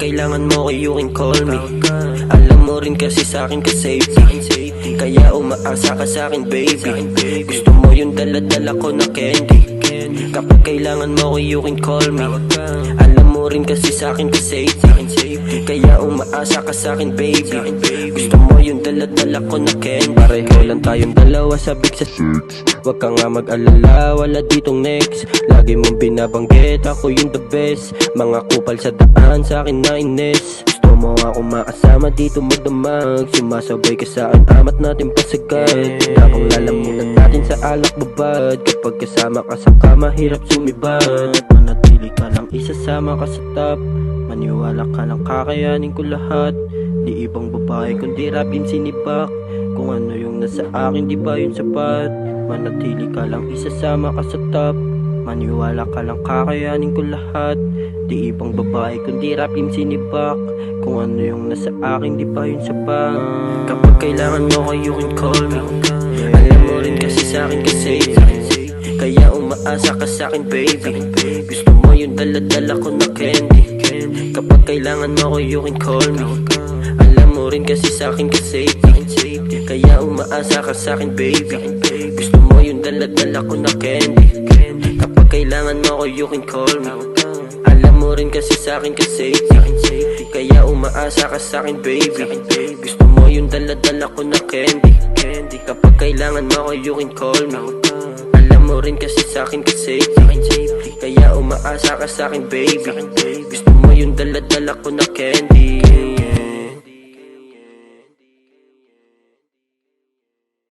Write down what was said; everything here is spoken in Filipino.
kailangan mo ko, you can call me. Alam mo rin kasi sa'kin ka safety, kaya umaasa ka sa'kin baby. Gusto mo yung dala-dala ko na candy. Kapag kailangan mo ko, you can call me. Alam mo rin kasi sa'kin ka safety, kaya umaasa ka sa'kin baby. Gusto mo yung dala-dala ko na candy. Pareho lang tayong dalawa sabik sa sex. Wag ka nga mag-alala, wala ditong next. Lagi mong binabanggit, ako yung the best. Mga kupal sa daan, sa'kin na ines. Gusto mo ako makasama dito magdamag. Sumasabay ka sa'kin, amat natin pasagad. Tapang lalamunan natin sa alak babad. Kapag kasama ka sa kama, hirap sumibad. Manatili ka lang, isasama ka sa top. Maniwala ka lang, kakayanin ko lahat. Di ibang babae kundi rap yung sinibak. Kung ano yung nasa akin, di ba yun sapat? Manatili ka lang, isasama ka sa top. Maniwala ka lang, kakayanin ko lahat. Di ibang babae kundi rap yung sinibak. Kung ano yung nasa akin, di ba yun sapat? Kapag kailangan mo ko, you can call me. Alam mo rin kasi sa'kin ka safety, kaya umaasa ka sa'kin baby. Gusto mo yung dala-dala ko na candy. Kapag kailangan mo ko, you can call me. Alam mo rin kasi sa'kin ka safety, kaya umaasa ka sa'kin baby. Gusto mo yung dala-dala ko na candy. Kapag kailangan mo ko, you can call me. Alam mo rin kasi sa'kin ka safety, kaya umaasa ka sa'kin baby. Gusto mo yung dala-dala ko na candy. Kapag kailangan mo ko, you can call me. Alam mo rin kasi sa'kin ka safety, kaya umaasa ka sa'kin baby. Gusto mo yung dala-dala ko na candy.